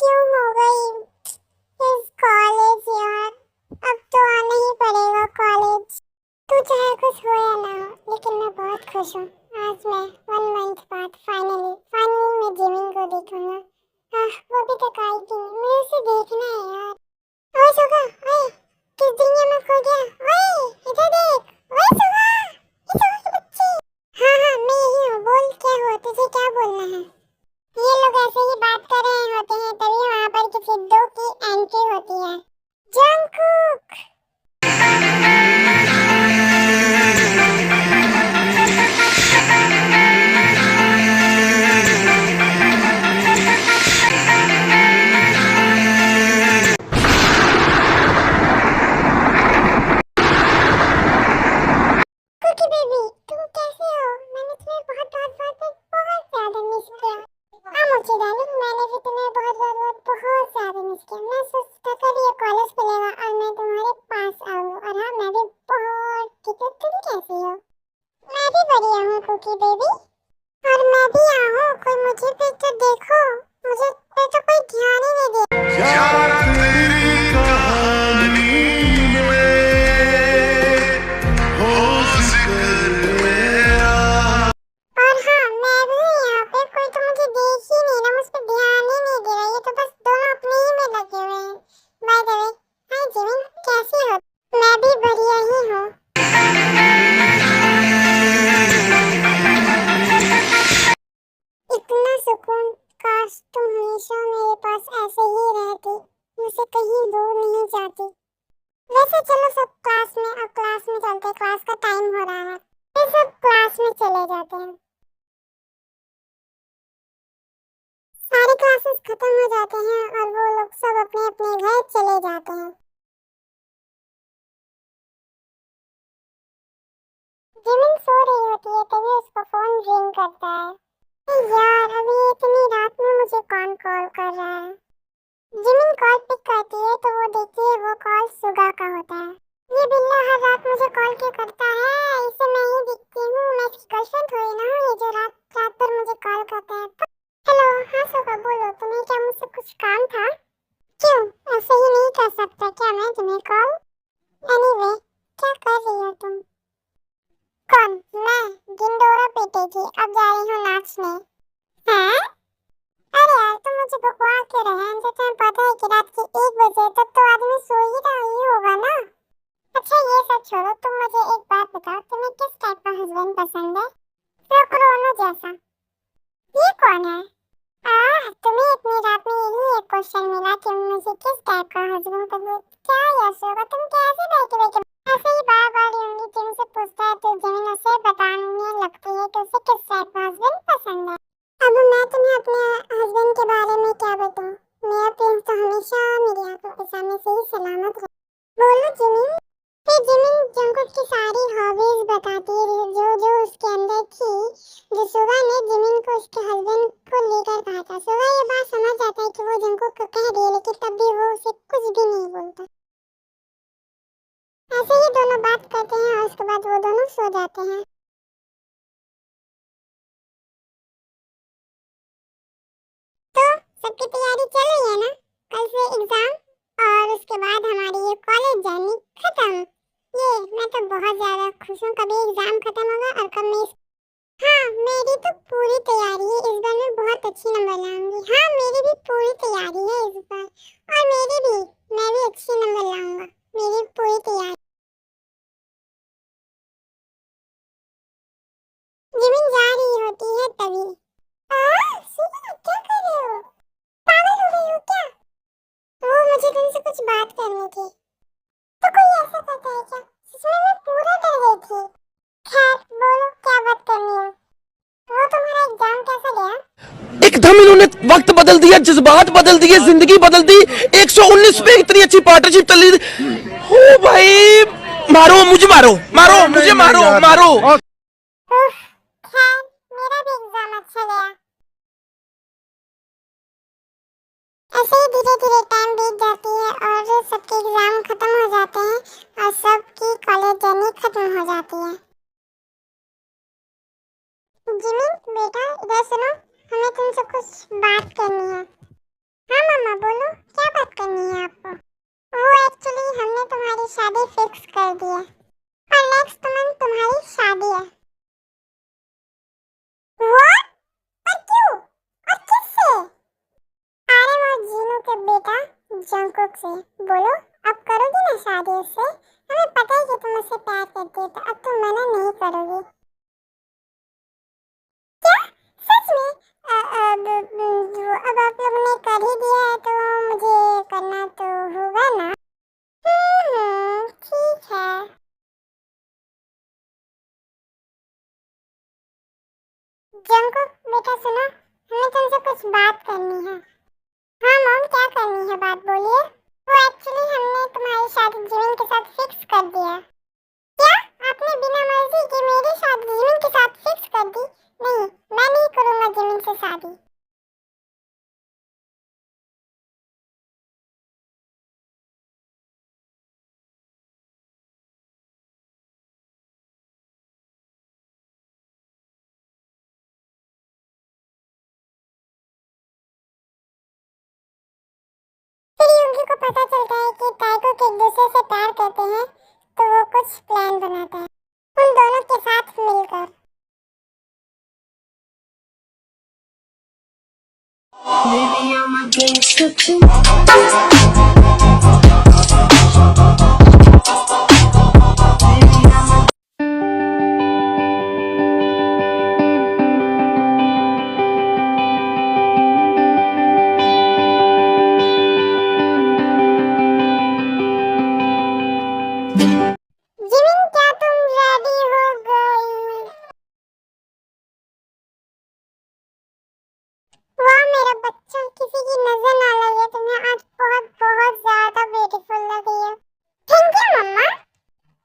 क्यों हो गई इस कॉलेज यार। अब तो आना ही पड़ेगा कॉलेज। तू चाहे कुछ हो या ना हो, लेकिन मैं बहुत खुश हूँ। आज मैं 1 मंथ बाद फाइनली मैं जिमिन को देखूंगा। वो भी तक आई थी, मुझे उसे देखना है यार। ओए सुगा, ओए किस दुनिया में खो गया? ओए इधर देख, ओए सुगा, ये सुगा की बच्ची। हाँ मैं यही हूँ, बोल क्या हुआ, तुझे क्या बोलना है? ये लोग ऐसे ही बात कर रहे होते हैं, तभी वहाँ पर किसी दो की एंट्री होती है। जंगकुक। कुकी बेबी, तुम कैसे हो? मैंने तुम्हें बहुत ज्यादा मिस किया। हाँ मुझे डार्लिंग, मैंने भी तुम्हें बहुत ज्यादा मिस किया। मैं सोचता था कि ये कॉलेज खुलेगा और मैं तुम्हारे पास आऊँ। और हाँ मैं भी बहुत ठीक हूँ। तुम कैसी हो? मैं भी बढ़िया हूँ कुकी बेबी। और मैं भी आऊँ, कोई मुझे पे तो देखो। मुझे पे तो कोई ध्यान ही नहीं दे। यारा तेरी कहानी में हो जिक्र मेरा। और हाँ मैं भी यहाँ पे, कोई तो मुझे देख ही नहीं रहा, मुझ पे ध्यान ही नहीं दे रहा। ये तो बस दोनों अपने ही में लगे हुए हैं। By the way, hi Jimin, कैसी हो? मैं भी बढ़िया ही हूँ। इतना सुकून, काश तुम हमेशा मेरे पास ऐसे ही रहती, मुझसे कहीं दूर नहीं जाती। वैसे चलो सब क्लास में, अब क्लास में चलते, क्लास का टाइम हो रहा है। फिर सब क्लास में चले जाते हैं। सारे क्लासेस खत्म हो जाते हैं और वो लोग सब अपने अपने घर चले जाते हैं। जिमिन सो रही होती है, तभी उसका फोन रिंग करता है। यार अभी इतनी रात में मुझे कौन कॉल कर रहा है? जिमिन कॉल पिक करती है तो वो देखती है वो कॉल सुगा का होता है। ये बिल्ला हर रात मुझे कॉल क्यों करता है? इसे मैं ही दिखती हूँ, मैं इसकी गर्लफ्रेंड थोड़ी ना हूँ, ये जो रात रात भर मुझे कॉल करता है। हेलो, हाँ सुगा बोलो, तुम्हें क्या मुझसे कुछ काम था? क्यों, ऐसे ही नहीं कर सकता क्या मैं तुम्हें कॉल? एनीवे, क्या कर रही हो तुम? कौन? मैं गिंडोरा पीटेगी, अब जा रही हूँ नाचने। हैं? अरे यार तुम मुझे बकवास क्यों रहे हैं? जब तुम्हें पता है कि रात के 1 बजे तक तो आदमी सो ही रहा ही होगा ना। अच्छा ये सब छोड़ो, तुम मुझे एक बात बताओ, तुम्हें किस टाइप का हस्बैंड पसंद है? रोनो जैसा। ये कौन है? तुम्हें इतनी रात में यही एक क्वेश्चन मिला कि मुझे किस टाइप का हस्बैंड पसंद है? क्या यश होगा, तुम कैसे बैठे बैठे ऐसे ही बार बार यूंगी तुमसे पूछता है तो जिमिन उसे बताने लगती है कि उसे किस टाइप का हस्बैंड पसंद है। अब मैं तुम्हें अपने हस्बैंड के बारे में क्या बताऊं? मेरा प्रिंस तो हमेशा मेरी आंखों के सामने से ही सलामत रहे। बोलो जिमिन। फिर जिमिन जंगकुक की सारी हॉबीज बताती है जो जो उसके अंदर थी, जो सुगा ने जिमिन को उसके हस्बैंड को लेकर कहा था। सुगा ये बात समझ जाता है कि वो जंगकुक को कह रही है, लेकिन तब भी वो उसे कुछ भी नहीं बोलता। ऐसे ही दोनों बात करते हैं और उसके बाद वो दोनों सो जाते हैं। तो सबकी तैयारी चल रही है ना? कल से एग्जाम और उसके बाद हमारी ये कॉलेज जर्नी खत्म। ये मैं तो बहुत ज्यादा खुश हूँ, कभी एग्जाम खत्म होगा और कब मैं हाँ मेरी तो पूरी तैयारी है, इस बार मैं बहुत अच्छी नंबर लाऊंगी। हाँ मेरी भी पूरी तैयारी है इस बार, और मेरी भी, मैं भी अच्छी नंबर लाऊंगा। मेरी पूरी तैयारी। जिमिन जा रही होती है तभी सुबह क्या कर रहे हो? पागल हो गई हो क्या? वो मुझे तुमसे कुछ बात करनी थी। तो कोई ऐसा करता है क्या? जिसमें मैं पूरा डर गई थी। खैर बोलो क्या बात करनी है? वो तुम्हारा एग्जाम कैसा गया? एकदम इन्होंने वक्त बदल दिया, जज्बात बदल दिए, जिंदगी बदल दी। 119 पे इतनी अच्छी पार्टनरशिप चल रही थी। ओ भाई, मारो मुझे, मारो मारो मुझे, मारो मारो। खैर मेरा भी एग्जाम अच्छा गया। ऐसे ही धीरे धीरे टाइम बीत जाती है और सबके एग्जाम खत्म हो जाते हैं और सबकी कॉलेज जर्नी खत्म हो जाती है। जिमिन बेटा इधर सुनो, हमें तुमसे कुछ बात करनी है। हाँ मामा शादी फिक्स कर दी है और नेक्स्ट मंथ तुम्हारी शादी है। What? पर क्यों? और किससे? आरएम और जीनू के बेटा जंकुक से। बोलो, अब करोगी ना शादी उससे? हमें पता है कि तुम उससे प्यार करती हो, तो अब तुम मना नहीं करोगी। क्या? सच में? अब आप लोगों ने कर ही दिया है तो मुझे करना तो होगा ना। ठीक है। जंकुक बेटा सुनो, हमें तुमसे कुछ बात करनी है। हाँ मॉम, क्या करनी है, बात बोलिए। वो एक्चुअली हमने तुम्हारी शादी जिमिन के साथ फिक्स कर दिया। क्या? आपने बिना मर्जी के मेरी शादी जिमिन के साथ फिक्स कर दी? नहीं, मैं नहीं करूँगा जिमिन से शादी। फिर युंगी को पता चलता है कि टाइकोक एक दूसरे से प्यार करते हैं, तो वो कुछ प्लान बनाता है उन दोनों के साथ मिलकर। Baby, I'm a gangster too. Jimin, क्या तुम रेडी हो गई? वाह मेरा बच्चा, किसी की नजर ना लगे, तुम्हें आज बहुत बहुत ज्यादा ब्यूटीफुल लग रही है। थैंक यू मम्मा।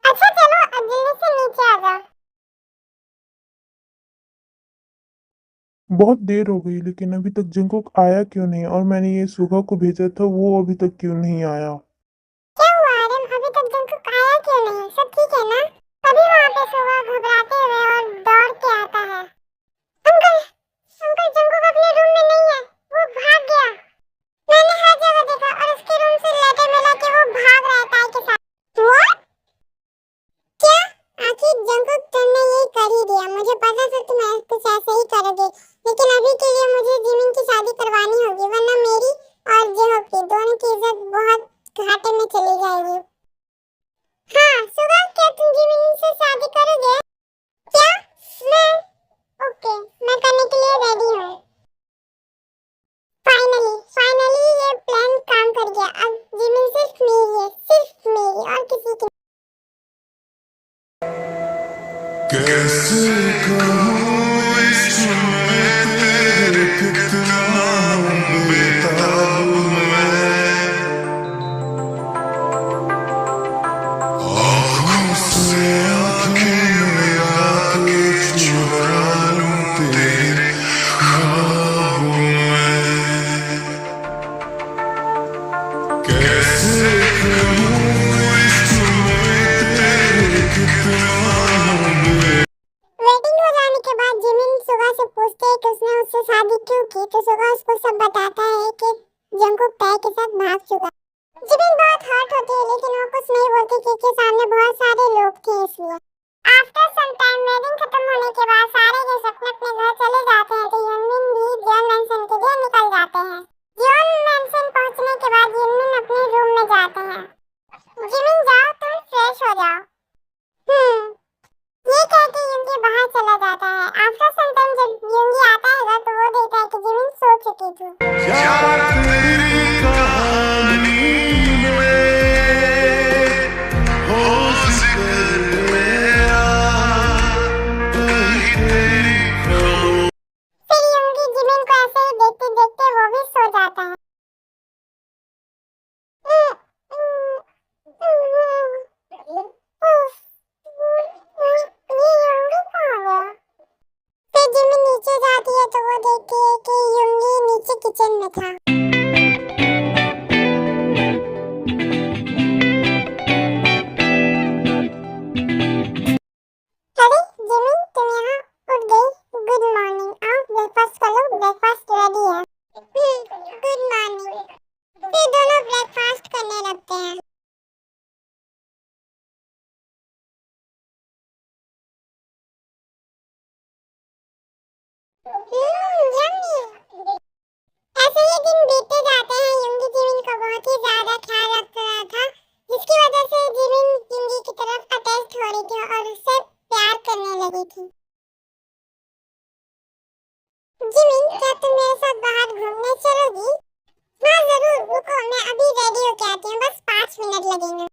अच्छा चलो, अब जल्दी से नीचे आ जाओ। बहुत देर हो गई लेकिन अभी तक जंकुक आया क्यों नहीं? और मैंने ये सुगा को भेजा था, वो अभी तक क्यों नहीं आया? क्या हुआ आर्यन, अभी तक जंकुक आया क्यों नहीं? सब ठीक है ना? तभी वहाँ पे सुगा घबराते हुए और दौड़ के आता है। अंकल, अंकल जंकुक अपने रूम में नहीं है, वो भाग गया। मैंने हर जगह देखा और उसके रूम से लेटे मिला कि वो भाग रहा है ताई के साथ। What? क्या? आखिर जंकुक, तुमने यही कर ही दिया। मुझे पता था तुम कुछ ऐसे ही करोगे, लेकिन अभी के लिए मुझे जिमिन की शादी करवानी होगी, वरना मेरी और जेहोक की दोनों की इज्जत बहुत घाटे में चली जाएगी। हाँ सुगा, क्या तुम जिमिन से शादी करोगे? क्या? मैं? ओके, मैं करने के लिए रेडी हूँ। फाइनली फाइनली ये प्लान काम कर गया। अब जिमिन सिर्फ मेरी है, सिर्फ मेरी, और किसी की। कैसे कहूँ इश्क में तेरे कितना बेताब मैं, आँखों से आँखें मिला के चुरा लूं तेरे ख्वाबों में। कैसे कहूँ इश्क में तेरे कितना वेडिंग हो जाने के बाद जिमिन सुगा से पूछते है कि उसने उससे शादी क्यों की, तो सुगा उसको सब बताता है कि जंकुक ताई के साथ भाग चुका। जिमिन बहुत हर्ट होती है, लेकिन वो कुछ नहीं बोलती क्योंकि सामने बहुत सारे लोग थे इसलिए। आफ्टर सम टाइम वेडिंग खत्म होने के बाद सारे गेस्ट अपने अपने घर चले जाते हैं, तो युनमिन भी जियोन मैंशन के लिए निकल जाते हैं। जियोन मैंशन पहुंचने के बाद युनमिन अपने रूम में जाते हैं। जिमिन जाओ, तुम फ्रेश हो जाओ। ये कह के युंगी बाहर चला जाता है। आफ्टर सम टाइम जब युंगी आता है तो वो देखता है कि जिमिन सो चुकी थी। क्या तेरी कहानी में हो जिक्र मेरा, वही तेरी फिर युंगी जिमिन को ऐसे ही देखते देखते वो भी सो जाता है। लगेंगे।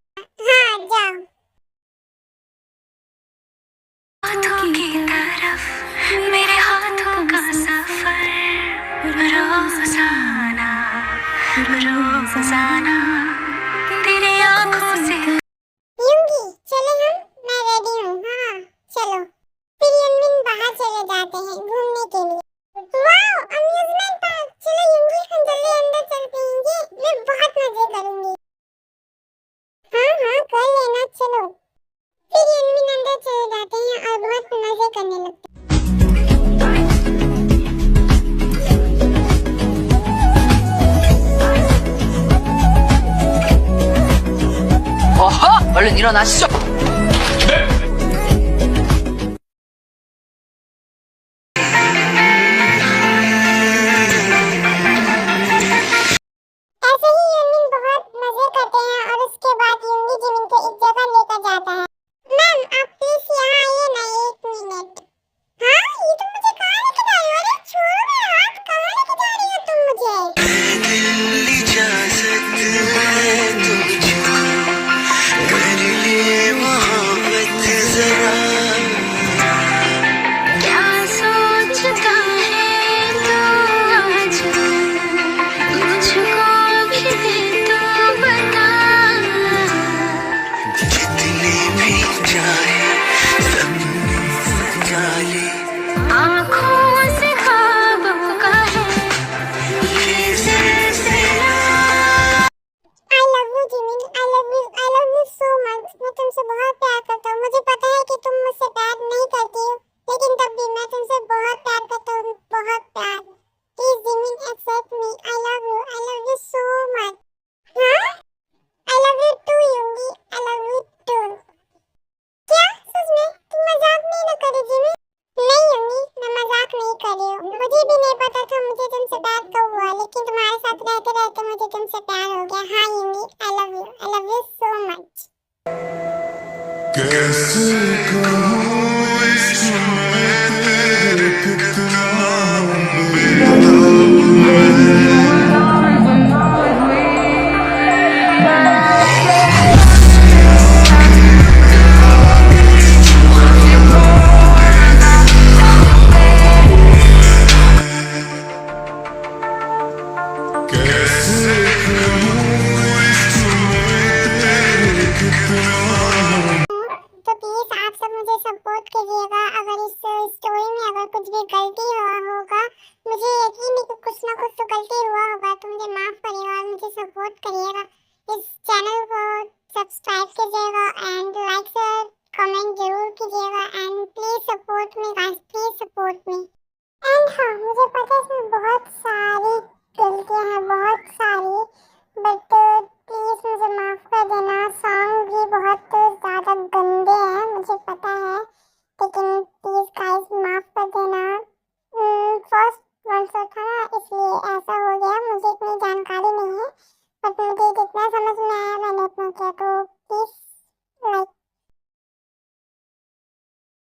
हाँ जाओ। हाथों की तरफ मेरे हाथों का सफर रोजाना रोजाना तेरी आंखों से यूंगी चले हम, मैं रेडी हूँ। हाँ चलो। फिर यमन बाहर चले जाते हैं घूमने के लिए। वाओ अम्यूजमेंट पार्क, चलो यूंगी हम जल्दी अंदर चलते हैं, ये मैं बहुत मजे करूंगी। हाँ हाँ कर लेना चलो। फिर यमन अंदर चले जाते हैं और बहुत मजे करने लगते हैं। 어허! 얼른 일어나시죠. ऐसे ही यूमिन बहुत मजे करते हैं और उसके बाद यूंगी जिमिन को एक जगह लेकर जाता है। मैम आप प्लीज यहाँ आइए ना 1 मिनट। हाँ ये तुम मुझे कहाँ लेके जा रही हो? अरे छोड़ो मेरा हाथ, कहाँ लेके जा रही हो तुम मुझे? इजाजत है तुझको कर ले मोहब्बत जरा क्या सोचता है तू आज मुझको भी तो बता। जितने भी चाहे सब सजा ले आँखों से ख्वाबों का है ये सिलसिला। I love you Jimin, I love you so much। मैं तुमसे बहुत प्यार करता हूँ। मुझे पता है कि तुम मुझसे प्यार नहीं करती हो, लेकिन तब भी मैं तुमसे बहुत प्यार करता हूँ, बहुत प्यार। Please Jimin accept me. I love you so much। हाँ I love you too यूंगी, I love you too। क्या सच में? तुम मजाक नहीं ना कर रही जिमिन? नहीं यूंगी मैं मजाक नहीं कर रही हूँ। मुझे भी नहीं पता था मुझे तुमसे प्यार कब हुआ, लेकिन तुम्हारे साथ रहते रहते मुझे तुमसे प्यार हो गया। हाँ यूंगी I love you so much। कैसे कहूँ इश्क में तेरे कितना कैसे कहूँ इश्क में तेरे कितना तो प्लीज आप सब मुझे सपोर्ट करिएगा। अगर इस स्टोरी में अगर कुछ भी गलती हुआ होगा, मुझे यकीन है कि कुछ ना कुछ तो गलती हुआ होगा, तो मुझे माफ करिएगा और मुझे सपोर्ट करिएगा। इस चैनल को सब्सक्राइब कीजिएगा एंड लाइक शेयर कमेंट जरूर कीजिएगा and please support me guys, please support me. And हाँ मुझे पता है इसमें बहुत सारी गलतियां हैं, बहुत सारी, बट प्लीज मुझे माफ कर देना। सॉन्ग भी बहुत ज्यादा गंदे हैं मुझे पता है, लेकिन प्लीज गाइस माफ कर देना। फर्स्ट वन शॉट था ना इसलिए ऐसा हो गया, मुझे इतनी जानकारी नहीं है, बट मुझे जितना समझ में आया मैंने उतना किया। तो प्लीज लाइक